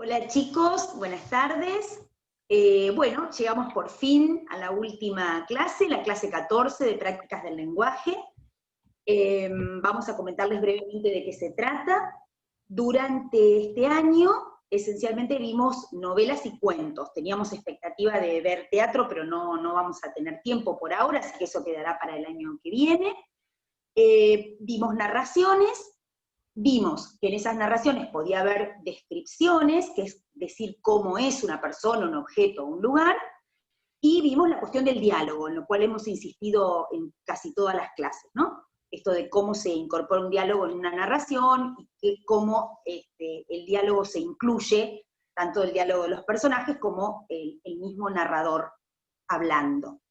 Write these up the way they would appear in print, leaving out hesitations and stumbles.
Hola chicos, buenas tardes. Bueno, llegamos por fin a la última clase, la clase 14 de prácticas del lenguaje. Vamos a comentarles brevemente de qué se trata. Durante este año, esencialmente vimos novelas y cuentos. Teníamos expectativa de ver teatro, pero no vamos a tener tiempo por ahora, así que eso quedará para el año que viene. Vimos narraciones. Vimos que en esas narraciones podía haber descripciones, que es decir cómo es una persona, un objeto, un lugar, y vimos la cuestión del diálogo, en lo cual hemos insistido en casi todas las clases, ¿no? Esto de cómo se incorpora un diálogo en una narración, y cómo el diálogo se incluye, tanto el diálogo de los personajes como el mismo narrador hablando.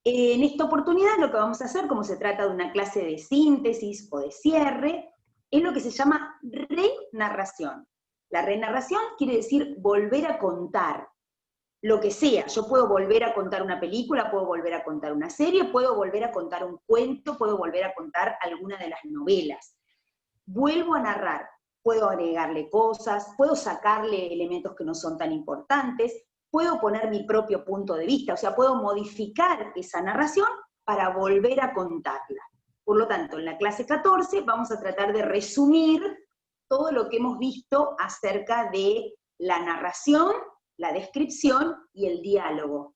En esta oportunidad lo que vamos a hacer, como se trata de una clase de síntesis o de cierre, es lo que se llama renarración. La renarración quiere decir volver a contar, lo que sea. Yo puedo volver a contar una película, puedo volver a contar una serie, puedo volver a contar un cuento, puedo volver a contar alguna de las novelas. Vuelvo a narrar, puedo agregarle cosas, puedo sacarle elementos que no son tan importantes, puedo poner mi propio punto de vista, o sea, puedo modificar esa narración para volver a contarla. Por lo tanto, en la clase 14 vamos a tratar de resumir todo lo que hemos visto acerca de la narración, la descripción y el diálogo.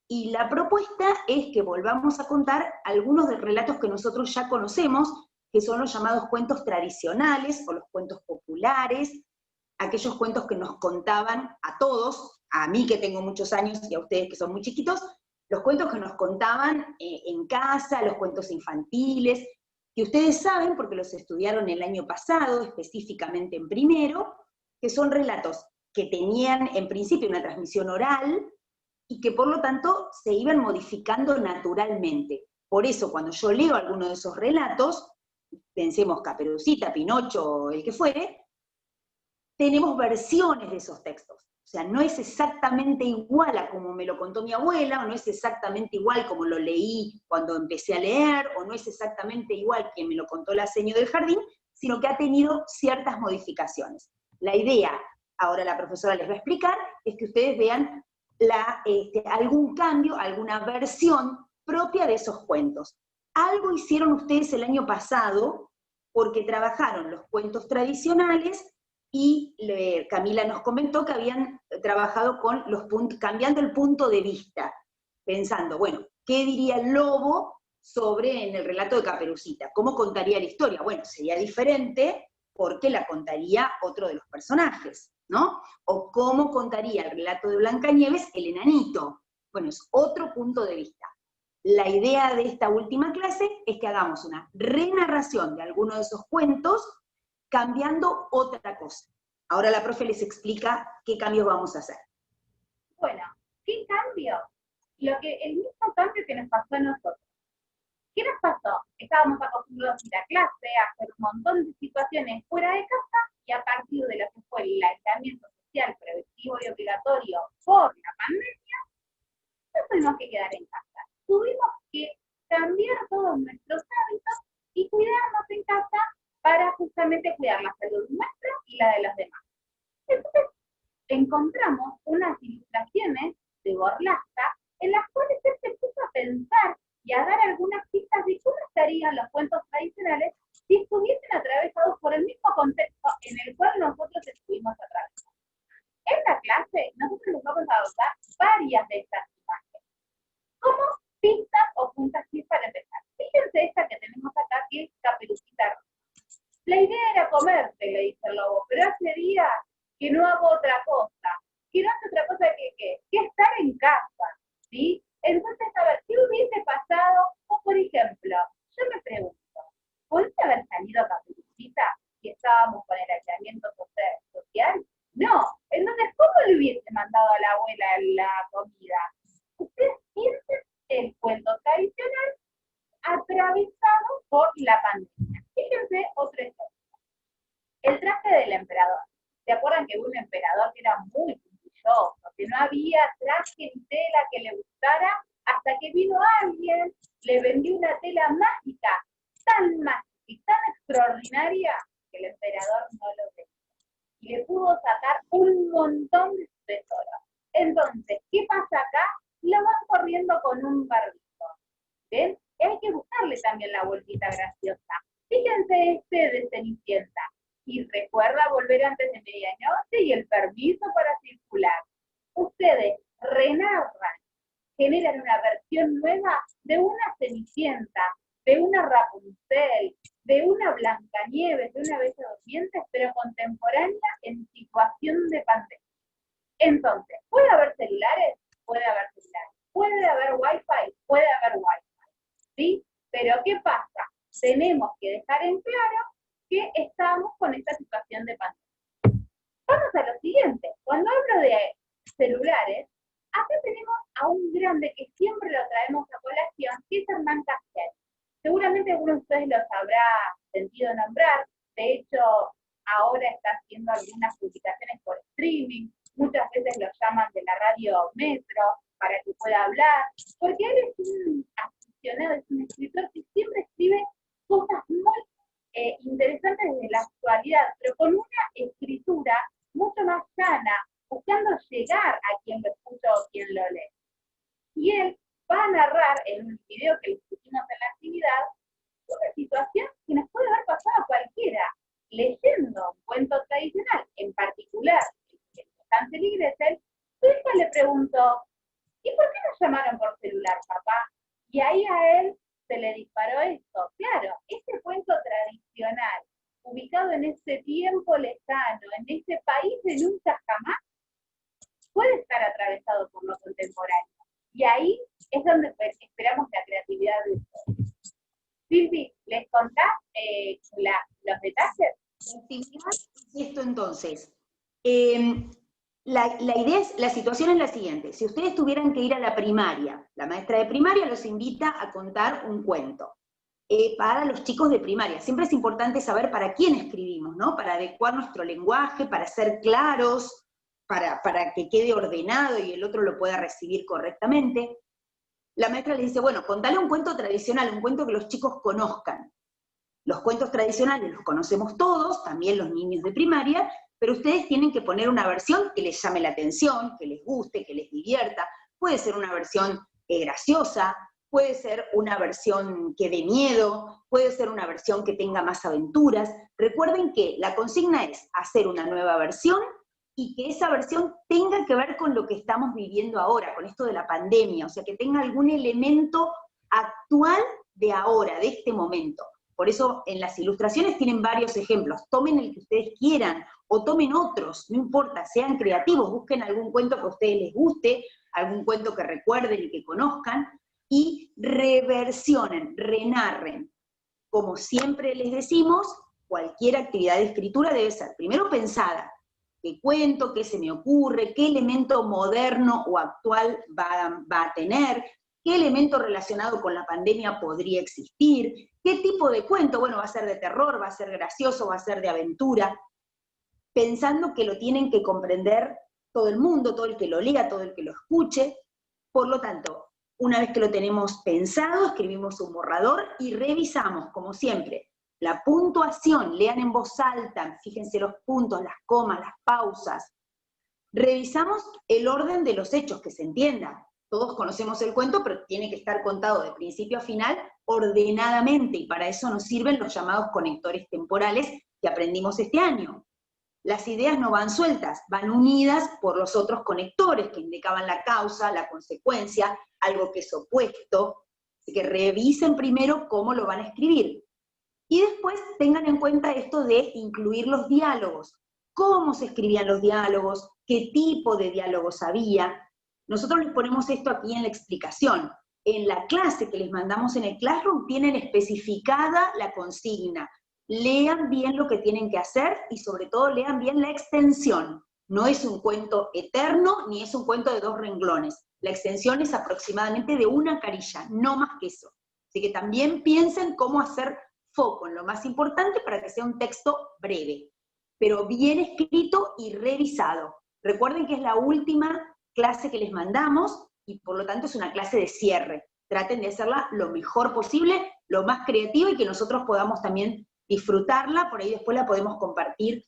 Y la propuesta es que volvamos a contar algunos de relatos que nosotros ya conocemos, que son los llamados cuentos tradicionales o los cuentos populares, aquellos cuentos que nos contaban a todos, a mí que tengo muchos años y a ustedes que son muy chiquitos, los cuentos que nos contaban en casa, los cuentos infantiles, que ustedes saben, porque los estudiaron el año pasado, específicamente en primero, que son relatos que tenían en principio una transmisión oral y que por lo tanto se iban modificando naturalmente. Por eso cuando yo leo alguno de esos relatos, pensemos Caperucita, Pinocho, el que fuere, tenemos versiones de esos textos. O sea, no es exactamente igual a como me lo contó mi abuela, o no es exactamente igual como lo leí cuando empecé a leer, o no es exactamente igual que me lo contó la seño del jardín, sino que ha tenido ciertas modificaciones. La idea, ahora la profesora les va a explicar, es que ustedes vean algún cambio, alguna versión propia de esos cuentos. Algo hicieron ustedes el año pasado, porque trabajaron los cuentos tradicionales, y Camila nos comentó que habían trabajado con cambiando el punto de vista, pensando, bueno, ¿qué diría el lobo sobre en el relato de Caperucita? ¿Cómo contaría la historia? Bueno, sería diferente porque la contaría otro de los personajes, ¿no? O cómo contaría el relato de Blancanieves el enanito. Bueno, es otro punto de vista. La idea de esta última clase es que hagamos una renarración de alguno de esos cuentos cambiando otra cosa. Ahora la profe les explica qué cambios vamos a hacer. Bueno, ¿qué cambio? El mismo cambio que nos pasó a nosotros. ¿Qué nos pasó? Estábamos acostumbrados a ir a clase, a hacer un montón de situaciones fuera de casa, y a partir de lo que fue el aislamiento social preventivo y obligatorio por la pandemia, nos tuvimos que quedar en casa. Tuvimos que cambiar todos nuestros hábitos y cuidarnos en casa para justamente cuidar la salud nuestra y la de los demás. Entonces, encontramos unas ilustraciones de Borlasta en las cuales él se puso a pensar y a dar algunas pistas de cómo estarían los cuentos tradicionales si estuviesen atravesados por el mismo contexto en el cual nosotros estuvimos atravesados. En la clase, nosotros les vamos a usar varias de estas imágenes, como pistas o puntas para empezar. Fíjense esta que tenemos acá, que es Caperucita Roja. La idea era comerte, le dice el lobo, pero hace días que no hago otra cosa, que no hace otra cosa que estar en casa, ¿sí? Entonces, a ver, ¿qué hubiese pasado? O, por ejemplo, yo me pregunto, ¿podría haber salido a Caperucita si estábamos con el aislamiento social? No. Entonces, ¿cómo le hubiese mandado a la abuela la comida? Ustedes piensen el cuento tradicional atravesado por la pandemia. Fíjense otro ejemplo. El traje del emperador. ¿Se acuerdan que hubo un emperador que era muy puntilloso, que no había traje ni tela que le gustara, hasta que vino alguien, le vendió una tela mágica, tan mágica y tan extraordinaria, que el emperador no lo tenía? y le pudo sacar un montón de tesoros. Entonces, ¿qué pasa acá? Lo van corriendo con un barbijo. ¿Ven? Y hay que buscarle también la vueltita graciosa. Fíjense este de Cenicienta. Y recuerda volver antes de medianoche y el permiso para circular. Ustedes renarran, generan una versión nueva de una Cenicienta, de una Rapunzel, de una Blancanieves, de una Bella Durmiente, pero contemporánea en situación de pandemia. Entonces, ¿puede haber celulares? Puede haber celulares. ¿Puede haber wifi? Puede haber wifi. ¿Sí? Pero ¿qué pasa? Tenemos que dejar en claro que estamos con esta situación de pandemia. Vamos a lo siguiente. Cuando hablo de celulares, acá tenemos a un grande que siempre lo traemos a colación, que es Hernán Castell. Seguramente algunos de ustedes los habrá sentido nombrar. De hecho, ahora está haciendo algunas publicaciones por streaming. Muchas veces lo llaman de la radio Metro para que pueda hablar, porque él es un aficionado, es un escritor que siempre escribe cosas muy interesantes desde la actualidad, pero con una escritura mucho más sana, buscando llegar a quien lo escucha o quien lo lee. Y él va a narrar en un video que discutimos en la actividad una situación que nos puede haber pasado a cualquiera, leyendo un cuento tradicional, en particular el de Hansel y Gretel. Su hija le preguntó, ¿y por qué nos llamaron por celular, papá? Y ahí a él se le disparó esto. Claro, este cuento tradicional, ubicado en ese tiempo lejano, en ese país de nunca jamás, puede estar atravesado por lo contemporáneo. Y ahí es donde esperamos la creatividad de ustedes. Silvi, ¿les contás los detalles? Esto entonces. La idea es, la situación es la siguiente. Si ustedes tuvieran que ir a la primaria, la maestra de primaria los invita a contar un cuento. Para los chicos de primaria. Siempre es importante saber para quién escribimos, ¿no? Para adecuar nuestro lenguaje, para ser claros, para que quede ordenado y el otro lo pueda recibir correctamente. La maestra les dice, bueno, contale un cuento tradicional, un cuento que los chicos conozcan. Los cuentos tradicionales los conocemos todos, también los niños de primaria, pero ustedes tienen que poner una versión que les llame la atención, que les guste, que les divierta. Puede ser una versión graciosa, puede ser una versión que dé miedo, puede ser una versión que tenga más aventuras. Recuerden que la consigna es hacer una nueva versión y que esa versión tenga que ver con lo que estamos viviendo ahora, con esto de la pandemia, o sea, que tenga algún elemento actual de ahora, de este momento. Por eso en las ilustraciones tienen varios ejemplos. Tomen el que ustedes quieran o tomen otros, no importa, sean creativos, busquen algún cuento que a ustedes les guste, algún cuento que recuerden y que conozcan, y reversionen, renarren. Como siempre les decimos, cualquier actividad de escritura debe ser primero pensada. ¿Qué cuento? ¿Qué se me ocurre? ¿Qué elemento moderno o actual va a tener? ¿Qué elemento relacionado con la pandemia podría existir? ¿Qué tipo de cuento? Bueno, va a ser de terror, va a ser gracioso, va a ser de aventura. Pensando que lo tienen que comprender todo el mundo, todo el que lo lea, todo el que lo escuche. Por lo tanto, una vez que lo tenemos pensado, escribimos un borrador y revisamos, como siempre, la puntuación, lean en voz alta, fíjense los puntos, las comas, las pausas. Revisamos el orden de los hechos, que se entienda. Todos conocemos el cuento, pero tiene que estar contado de principio a final ordenadamente, y para eso nos sirven los llamados conectores temporales que aprendimos este año. Las ideas no van sueltas, van unidas por los otros conectores que indicaban la causa, la consecuencia, algo que es opuesto. Así que revisen primero cómo lo van a escribir. Y después tengan en cuenta esto de incluir los diálogos. ¿Cómo se escribían los diálogos? ¿Qué tipo de diálogos había? Nosotros les ponemos esto aquí en la explicación. En la clase que les mandamos en el Classroom tienen especificada la consigna. Lean bien lo que tienen que hacer y sobre todo lean bien la extensión. No es un cuento eterno ni es un cuento de 2 renglones. La extensión es aproximadamente de 1 carilla, no más que eso. Así que también piensen cómo hacer foco en lo más importante para que sea un texto breve, pero bien escrito y revisado. Recuerden que es la última clase que les mandamos y por lo tanto es una clase de cierre. Traten de hacerla lo mejor posible, lo más creativa y que nosotros podamos también disfrutarla, por ahí después la podemos compartir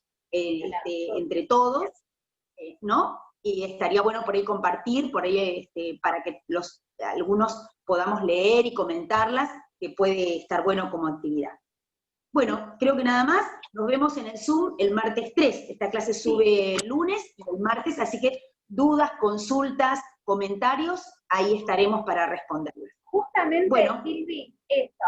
entre todos, ¿no? Y estaría bueno por ahí compartir, por ahí para que algunos podamos leer y comentarlas, que puede estar bueno como actividad. Bueno, creo que nada más, nos vemos en el Zoom el martes 3, esta clase sube el lunes y el martes, así que dudas, consultas, comentarios, ahí estaremos para responderlas. Justamente, bueno, Silvi, eso,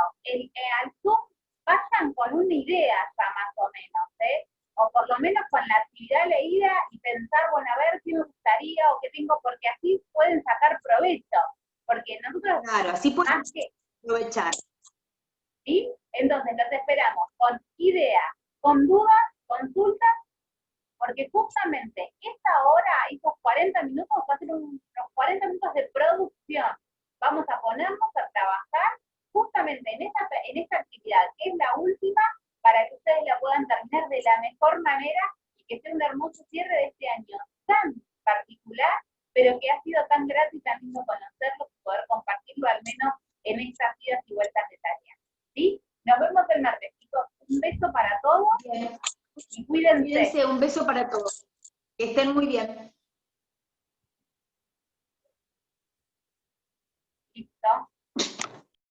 al Zoom vayan con una idea ya más o menos, o por lo menos con la actividad leída y pensar, bueno, a ver qué me gustaría o qué tengo, porque así pueden sacar provecho, porque nosotros... Claro, así pueden aprovechar. ¿Sí? Entonces los esperamos con ideas, con dudas, consultas, porque justamente esta hora, esos 40 minutos, va a ser unos 40 minutos de producción. Vamos a ponernos a trabajar justamente en esta actividad, que es la última, para que ustedes la puedan terminar de la mejor manera y que sea un hermoso cierre de este año tan particular, pero que ha sido tan grato y tan lindo conocerlo y poder compartirlo al menos en estas idas y vueltas de tarea. ¿Sí? Nos vemos el martes, chicos. Un beso para todos. Bien. Y cuídense. Cuídense, un beso para todos. Que estén muy bien.